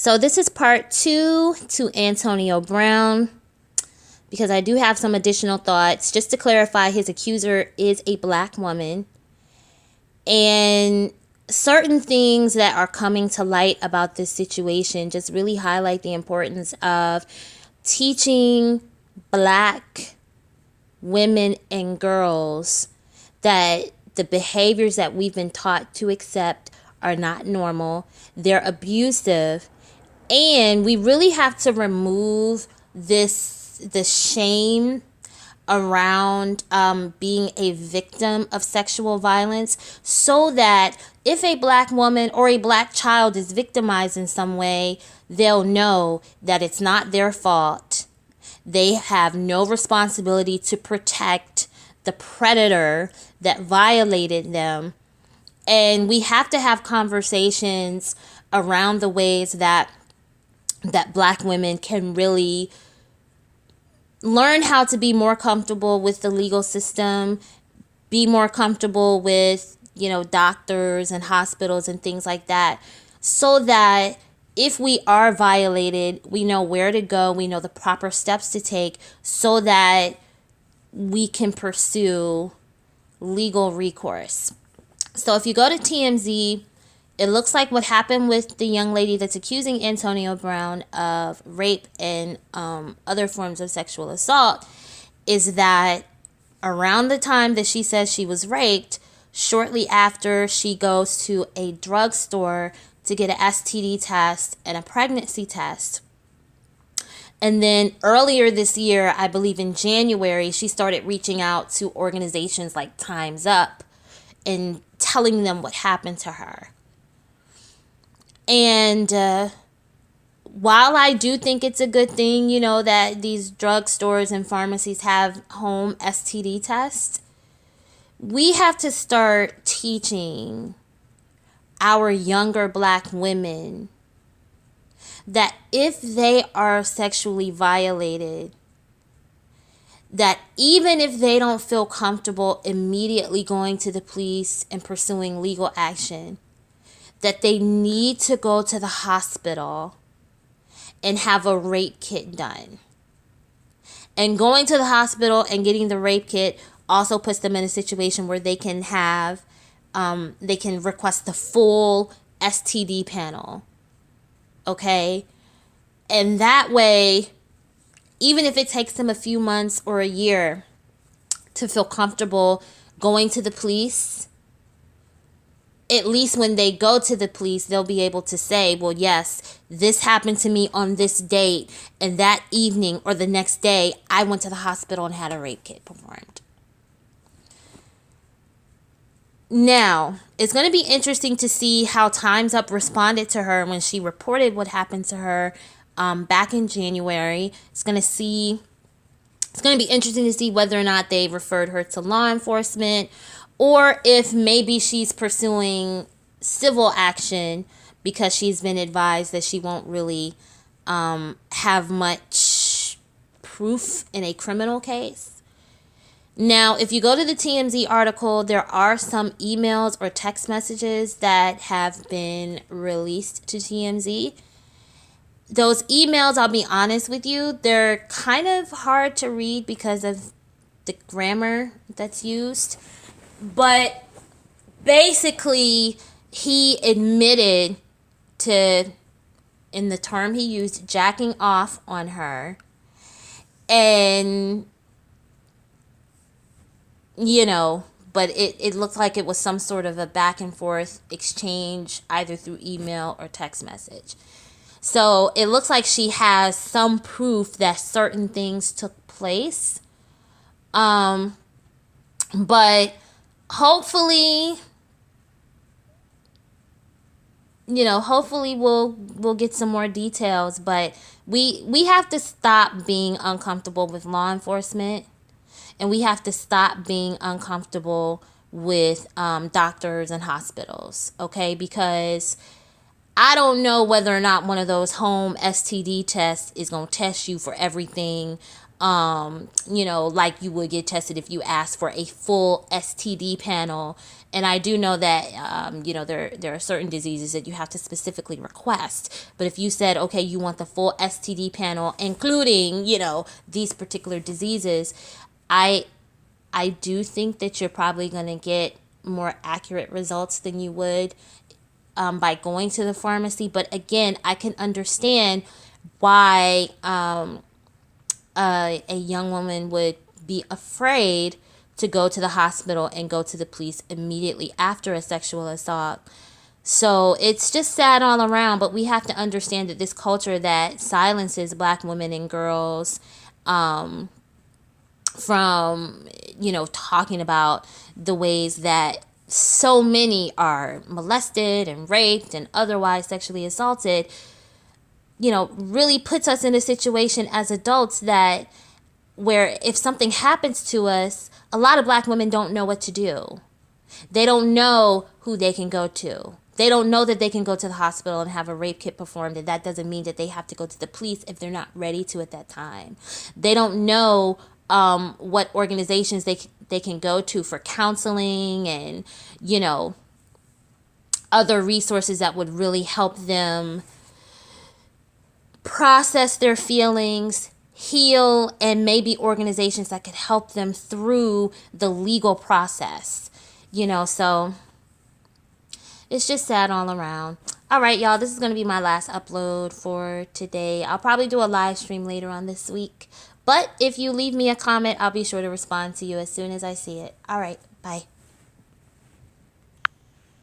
So this is part 2 to Antonio Brown, because I do have some additional thoughts. Just to clarify, his accuser is a black woman. And certain things that are coming to light about this situation just really highlight the importance of teaching black women and girls that the behaviors that we've been taught to accept are not normal. They're abusive. And we really have to remove the shame around being a victim of sexual violence, so that if a black woman or a black child is victimized in some way, they'll know that it's not their fault. They have no responsibility to protect the predator that violated them. And we have to have conversations around the ways that black women can really learn how to be more comfortable with the legal system, be more comfortable with, doctors and hospitals and things like that, so that if we are violated, we know where to go, we know the proper steps to take, so that we can pursue legal recourse. So if you go to TMZ, it looks like what happened with the young lady that's accusing Antonio Brown of rape and other forms of sexual assault is that around the time that she says she was raped, shortly after, she goes to a drugstore to get an STD test and a pregnancy test. And then earlier this year, I believe in January, she started reaching out to organizations like Time's Up and telling them what happened to her. And while I do think it's a good thing, that these drugstores and pharmacies have home STD tests, we have to start teaching our younger black women that if they are sexually violated, that even if they don't feel comfortable immediately going to the police and pursuing legal action, that they need to go to the hospital and have a rape kit done. And going to the hospital and getting the rape kit also puts them in a situation where they can have, they can request the full STD panel. Okay? And that way, even if it takes them a few months or a year to feel comfortable going to the police, at least when they go to the police, they'll be able to say, well, yes, this happened to me on this date, and that evening or the next day, I went to the hospital and had a rape kit performed. Now, it's going to be interesting to see how Time's Up responded to her when she reported what happened to her back in January. It's going to be interesting to see whether or not they referred her to law enforcement, or if maybe she's pursuing civil action because she's been advised that she won't really have much proof in a criminal case. Now, if you go to the TMZ article, there are some emails or text messages that have been released to TMZ. Those emails, I'll be honest with you, they're kind of hard to read because of the grammar that's used. But basically, he admitted to, in the term he used, jacking off on her. And, but it looked like it was some sort of a back and forth exchange, either through email or text message. So it looks like she has some proof that certain things took place. But hopefully, hopefully we'll get some more details. But we have to stop being uncomfortable with law enforcement, and we have to stop being uncomfortable with doctors and hospitals, okay? Because I don't know whether or not one of those home STD tests is going to test you for everything like you would get tested if you asked for a full STD panel. And I do know that, there are certain diseases that you have to specifically request. But if you said, okay, you want the full STD panel, including, these particular diseases, I do think that you're probably going to get more accurate results than you would by going to the pharmacy. But again, I can understand why a young woman would be afraid to go to the hospital and go to the police immediately after a sexual assault. So it's just sad all around, but we have to understand that this culture that silences Black women and girls from, talking about the ways that so many are molested and raped and otherwise sexually assaulted, really puts us in a situation as adults that where if something happens to us, a lot of Black women don't know what to do. They don't know who they can go to. They don't know that they can go to the hospital and have a rape kit performed, and that doesn't mean that they have to go to the police if they're not ready to at that time. They don't know what organizations they can go to for counseling and, other resources that would really help them process their feelings, heal, and maybe organizations that could help them through the legal process. So it's just sad all around. All right, y'all, this is going to be my last upload for today. I'll probably do a live stream later on this week. But if you leave me a comment, I'll be sure to respond to you as soon as I see it. All right, bye.